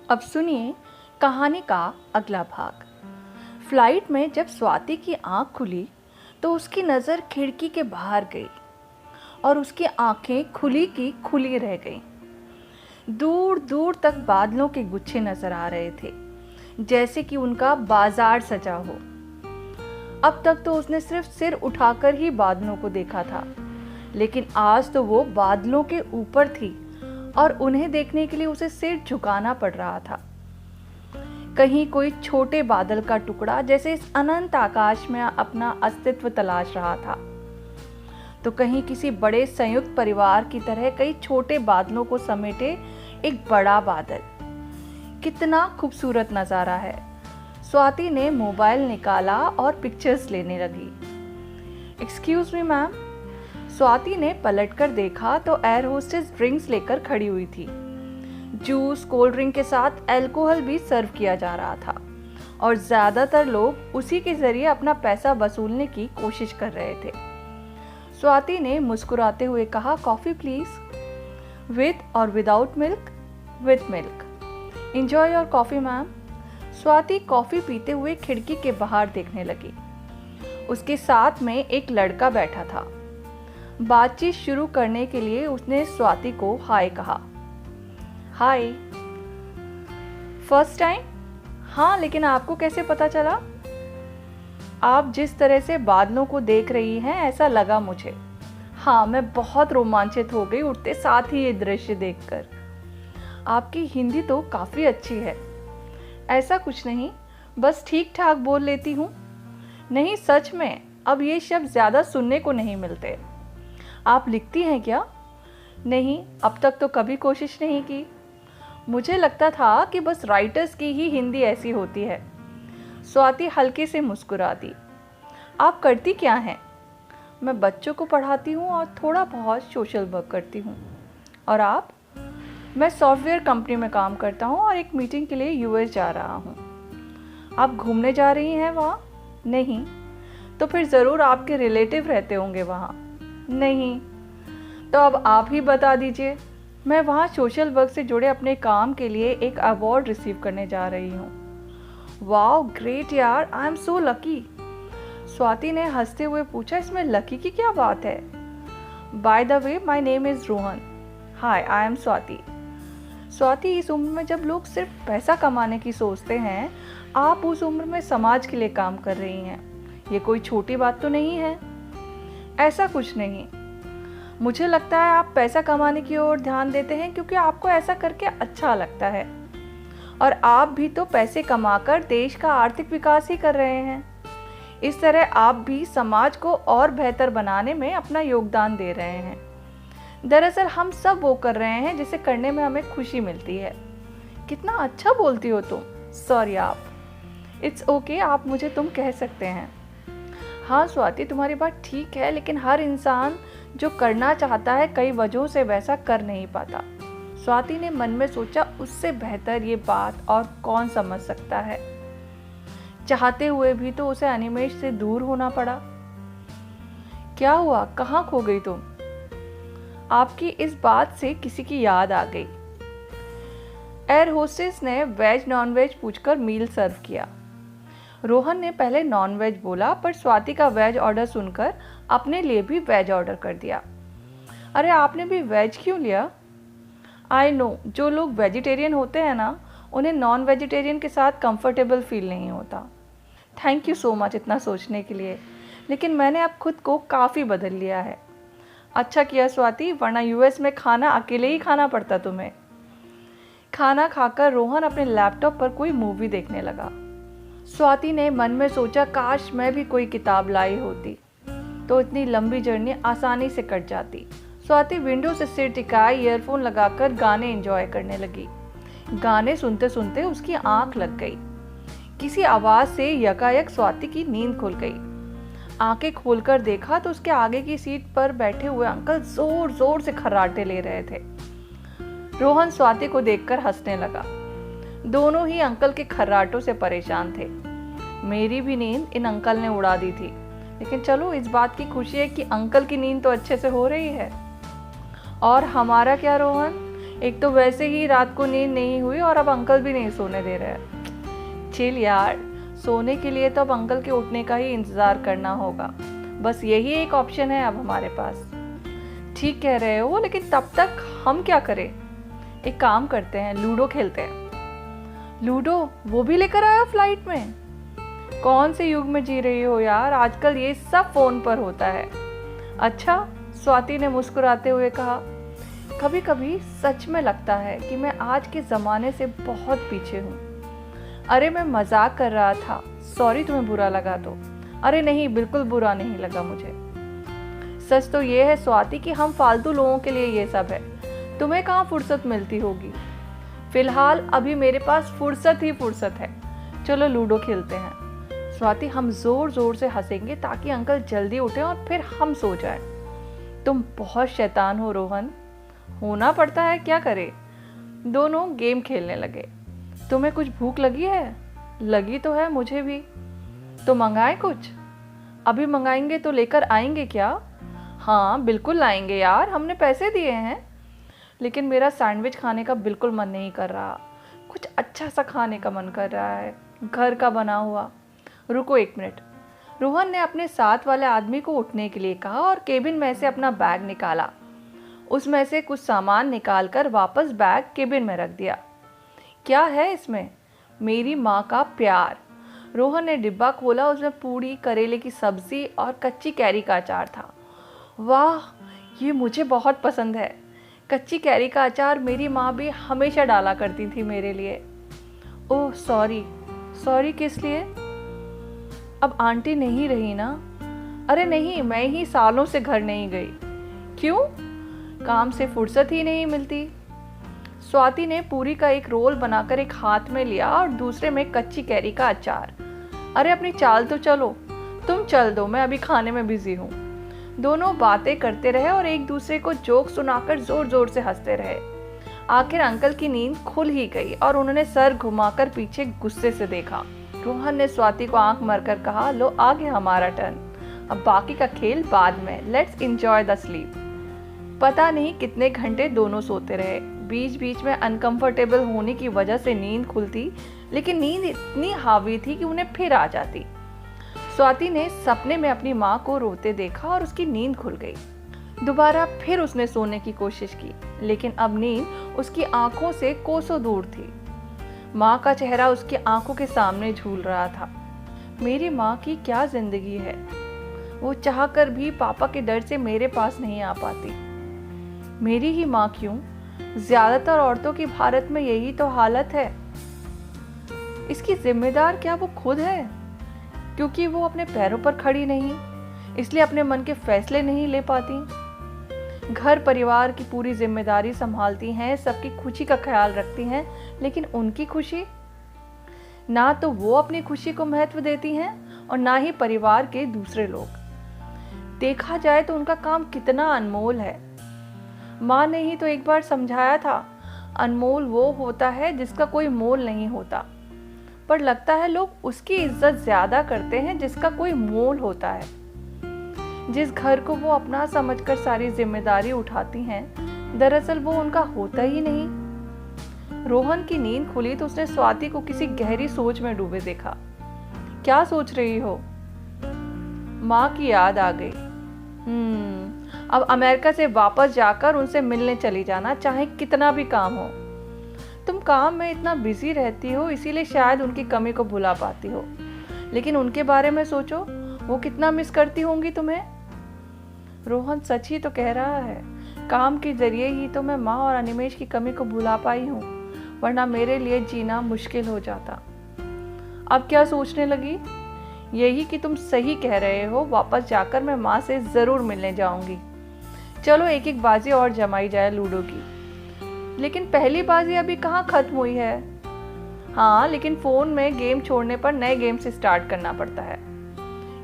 अब सुनिए कहानी का अगला भाग। फ्लाइट में जब स्वाति की आंख खुली तो उसकी नज़र खिड़की के बाहर गई और उसकी आंखें खुली की खुली रह गईं। दूर दूर तक बादलों के गुच्छे नजर आ रहे थे, जैसे कि उनका बाजार सजा हो। अब तक तो उसने सिर्फ सिर उठाकर ही बादलों को देखा था, लेकिन आज तो वो बादलों के ऊपर थी और उन्हें देखने के लिए उसे सिर झुकाना पड़ रहा था। कहीं कोई छोटे बादल का टुकड़ा जैसे इस अनंत आकाश में अपना अस्तित्व तलाश रहा था, तो कहीं किसी बड़े संयुक्त परिवार की तरह कई छोटे बादलों को समेटे एक बड़ा बादल। कितना खूबसूरत नज़ारा है। स्वाति ने मोबाइल निकाला और पिक्चर्स लेने लगी। Excuse me ma'am. स्वाति ने पलटकर देखा तो एयर होस्टेस ड्रिंक्स लेकर खड़ी हुई थी। जूस, कोल्ड ड्रिंक के साथ अल्कोहल भी सर्व किया जा रहा था और ज़्यादातर लोग उसी के ज़रिए अपना पैसा वसूलने की कोशिश कर रहे थे। स्वाति ने मुस्कुराते हुए कहा, कॉफ़ी प्लीज़। विद और without milk? With milk. Enjoy your coffee ma'am. Swati coffee पीते हुए खिड़की के बाहर देखने लगी। उसके साथ में एक लड़का बैठा था। बातचीत शुरू करने के लिए उसने स्वाति को हाय कहा। हाय। First time? हाँ, लेकिन आपको कैसे पता चला? आप जिस तरह से बादलों को देख रही हैं ऐसा लगा मुझे। हाँ, मैं बहुत रोमांचित हो गई उठते साथ ही ये दृश्य देखकर। आपकी हिंदी तो काफ़ी अच्छी है। ऐसा कुछ नहीं, बस ठीक ठाक बोल लेती हूँ। नहीं, सच में अब ये शब्द ज़्यादा सुनने को नहीं मिलते। आप लिखती हैं क्या? नहीं, अब तक तो कभी कोशिश नहीं की। मुझे लगता था कि बस राइटर्स की ही हिंदी ऐसी होती है। स्वाति हल्के से मुस्कुरा दी। आप करती क्या हैं? मैं बच्चों को पढ़ाती हूँ और थोड़ा बहुत सोशल वर्क करती हूँ। और आप? मैं सॉफ्टवेयर कंपनी में काम करता हूँ और एक मीटिंग के लिए यूएस जा रहा हूँ। आप घूमने जा रही हैं वहाँ? नहीं। तो फिर ज़रूर आपके रिलेटिव रहते होंगे वहाँ। नहीं। तो अब आप ही बता दीजिए। मैं वहाँ सोशल वर्क से जुड़े अपने काम के लिए एक अवार्ड रिसीव करने जा रही हूँ। वाओ, ग्रेट यार, I am so lucky. Swati ने हंसते हुए पूछा, इसमें लकी की क्या बात है? By the way, my name is Rohan. Hi, I am Swati. Swati, इस उम्र में जब लोग सिर्फ पैसा कमाने की सोचते हैं, आप उस उम्र में समाज के लिए काम कर रही हैं। ये कोई छोटी बात तो नहीं है। ऐसा कुछ नहीं, मुझे लगता है आप पैसा कमाने की ओर ध्यान देते हैं क्योंकि आपको ऐसा करके अच्छा लगता है, और आप भी तो पैसे कमाकर देश का आर्थिक विकास ही कर रहे हैं। इस तरह आप भी समाज को और बेहतर बनाने में अपना योगदान दे रहे हैं। दरअसल हम सब वो कर रहे हैं जिसे करने में हमें खुशी मिलती है। कितना अच्छा बोलती हो तुम। सॉरी आप। इट्स ओके, आप मुझे तुम कह सकते हैं। हाँ स्वाति, तुम्हारी बात ठीक है, लेकिन हर इंसान जो करना चाहता है कई वजहों से वैसा कर नहीं पाता। स्वाति ने मन में सोचा, उससे बेहतर ये बात और कौन समझ सकता है। चाहते हुए भी तो उसे अनिमेष से दूर होना पड़ा। क्या हुआ, कहाँ खो गई तुम? आपकी इस बात से किसी की याद आ गई। एयर होस्टेस ने वेज नॉन वेज पूछकर मील सर्व किया। रोहन ने पहले नॉन वेज बोला, पर स्वाति का वेज ऑर्डर सुनकर अपने लिए भी वेज ऑर्डर कर दिया। अरे आपने भी वेज क्यों लिया? आई नो, जो लोग वेजिटेरियन होते हैं ना, उन्हें नॉन वेजिटेरियन के साथ कंफर्टेबल फील नहीं होता। थैंक यू सो मच इतना सोचने के लिए, लेकिन मैंने अब खुद को काफ़ी बदल लिया है। अच्छा किया स्वाति, वरना यूएस में खाना अकेले ही खाना पड़ता तुम्हें। खाना खाकर रोहन अपने लैपटॉप पर कोई मूवी देखने लगा। स्वाति ने मन में सोचा, काश मैं भी कोई किताब लाई होती तो इतनी लंबी जर्नी आसानी से कट जाती। स्वाति विंडो से सिर टिकाए ईयरफोन लगाकर गाने एंजॉय करने लगी। गाने सुनते सुनते उसकी आंख लग गई। किसी आवाज़ से यकायक स्वाति की नींद खुल गई। आंखें खोलकर देखा तो उसके आगे की सीट पर बैठे हुए अंकल जोर जोर से खर्राटे ले रहे थे। रोहन स्वाति को देखकर हंसने लगा। दोनों ही अंकल के खर्राटों से परेशान थे। मेरी भी नींद इन अंकल ने उड़ा दी थी, लेकिन चलो, इस बात की खुशी है कि अंकल की नींद तो अच्छे से हो रही है। और हमारा क्या रोहन, एक तो वैसे ही रात को नींद नहीं हुई और अब अंकल भी नहीं सोने दे रहे हैं। चिल यार, सोने के लिए तो अब अंकल के उठने का ही इंतज़ार करना होगा। बस यही एक ऑप्शन है अब हमारे पास। ठीक कह रहे हो, लेकिन तब तक हम क्या करें? एक काम करते हैं, लूडो खेलते हैं। लूडो? वो भी लेकर आया फ्लाइट में? कौन से युग में जी रही हो यार, आजकल ये सब फ़ोन पर होता है। अच्छा, स्वाति ने मुस्कुराते हुए कहा, कभी कभी सच में लगता है कि मैं आज के ज़माने से बहुत पीछे हूँ। अरे मैं मजाक कर रहा था, सॉरी तुम्हें बुरा लगा तो। अरे नहीं, बिल्कुल बुरा नहीं लगा मुझे। सच तो ये है स्वाति कि हम फालतू लोगों के लिए ये सब है। तुम्हें कहाँ फुर्सत मिलती होगी। फिलहाल अभी मेरे पास फुर्सत ही फुर्सत है। चलो लूडो खेलते हैं। स्वाति, हम जोर जोर से हंसेंगे ताकि अंकल जल्दी उठे और फिर हम सो जाएं। तुम बहुत शैतान हो रोहन। होना पड़ता है, क्या करे। दोनों गेम खेलने लगे। तुम्हें कुछ भूख लगी है? लगी तो है मुझे भी। तो मंगाएं कुछ? अभी मंगाएंगे तो लेकर आएंगे क्या? हाँ बिल्कुल लाएंगे यार, हमने पैसे दिए हैं। लेकिन मेरा सैंडविच खाने का बिल्कुल मन नहीं कर रहा। कुछ अच्छा सा खाने का मन कर रहा है, घर का बना हुआ। रुको 1 मिनट। रोहन ने अपने साथ वाले आदमी को उठने के लिए कहा और केबिन में से अपना बैग निकाला। उसमें से कुछ सामान निकालकर वापस बैग केबिन में रख दिया। क्या है इसमें? मेरी माँ का प्यार। रोहन ने डिब्बा खोला, उसमें पूड़ी, करेले की सब्जी और कच्ची कैरी का अचार था। वाह, ये मुझे बहुत पसंद है। कच्ची कैरी का अचार मेरी माँ भी हमेशा डाला करती थी मेरे लिए। Oh sorry. सॉरी किस लिए? अब आंटी नहीं रही ना? अरे नहीं, मैं ही सालों से घर नहीं गई। क्यों? काम से फुर्सत ही नहीं मिलती। स्वाति ने पूरी का एक रोल बनाकर एक हाथ में लिया और दूसरे में कच्ची कैरी का अचार। अरे अपनी चाल तो चलो। तुम चल दो, मैं अभी खाने में बिजी हूँ। दोनों बातें करते रहे और एक दूसरे को जोक सुनाकर जोर जोर से हंसते रहे। आखिर अंकल की नींद खुल ही गई और उन्होंने सर घुमाकर पीछे गुस्से से देखा। रोहन ने स्वाति को आंख मारकर कहा, लो आ गया हमारा टर्न। अब बाकी का खेल बाद में। Let's enjoy the sleep. पता नहीं कितने घंटे दोनों सोते रहे। बीच बीच में अनकंफर्टेबल होने की वजह से नींद खुलती, लेकिन नींद इतनी हावी थी कि उन्हें फिर आ जाती। स्वाति ने सपने में अपनी माँ को रोते देखा और उसकी नींद खुल गई। दोबारा फिर उसने सोने की कोशिश की, लेकिन अब नींद उसकी आंखों से कोसों दूर थी। माँ का चेहरा उसकी आंखों के सामने झूल रहा था। मेरी माँ की क्या जिंदगी है। वो चाहकर भी पापा के डर से मेरे पास नहीं आ पाती। मेरी ही माँ क्यों? ज्यादातर औरतों की भारत में यही तो हालत है। इसकी जिम्मेदार क्या वो खुद है? क्योंकि वो अपने पैरों पर खड़ी नहीं, इसलिए अपने मन के फैसले नहीं ले पाती। घर परिवार की पूरी जिम्मेदारी संभालती हैं, सबकी खुशी का ख्याल रखती हैं, लेकिन उनकी खुशी? ना तो वो अपनी खुशी को महत्व देती हैं और ना ही परिवार के दूसरे लोग। देखा जाए तो उनका काम कितना अनमोल है। माँ ने ही तो एक बार समझाया था, अनमोल वो होता है जिसका कोई मोल नहीं होता। पर लगता है लोग उसकी इज्जत ज्यादा करते हैं जिसका कोई मोल होता है। जिस घर को वो अपना समझकर सारी जिम्मेदारी उठाती हैं, दरअसल वो उनका होता ही नहीं। रोहन की नींद खुली तो उसने स्वाति को किसी गहरी सोच में डूबे देखा। क्या सोच रही हो? माँ की याद आ गई। अब अमेरिका से वापस जाकर उनसे मिलने चली जाना, चाहे कितना भी काम हो। तुम काम में इतना बिजी रहती हो, इसीलिए शायद उनकी कमी को भुला पाती हो, लेकिन उनके बारे में सोचो, वो कितना मिस करती होंगी तुम्हें। रोहन सच ही तो कह रहा है। काम के जरिए ही तो मैं माँ और अनिमेश की कमी को भुला पाई हूँ, वरना मेरे लिए जीना मुश्किल हो जाता। अब क्या सोचने लगी? यही कि तुम सही कह रहे हो, वापस जाकर मैं माँ से ज़रूर मिलने जाऊंगी। चलो एक एक बाजी और जमाई जाए लूडो की। लेकिन पहली बाजी अभी कहाँ खत्म हुई है। हाँ, लेकिन फ़ोन में गेम छोड़ने पर नए गेम से स्टार्ट करना पड़ता है।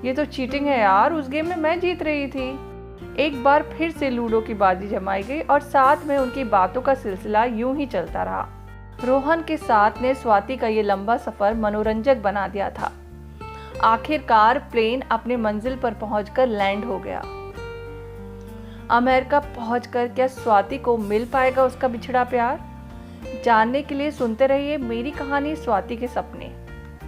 ये तो चीटिंग है यार, उस गेम में मैं जीत रही थी। एक बार फिर से लूडो की बाजी जमाई गई और साथ में उनकी बातों का सिलसिला यूं ही चलता रहा। रोहन के साथ ने स्वाति का ये लंबा सफ़र मनोरंजक बना दिया था। आखिरकार प्लेन अपनी मंजिल पर पहुंचकर लैंड हो गया। अमेरिका पहुंचकर क्या स्वाति को मिल पाएगा उसका बिछड़ा प्यार? जानने के लिए सुनते रहिए मेरी कहानी स्वाति के सपने।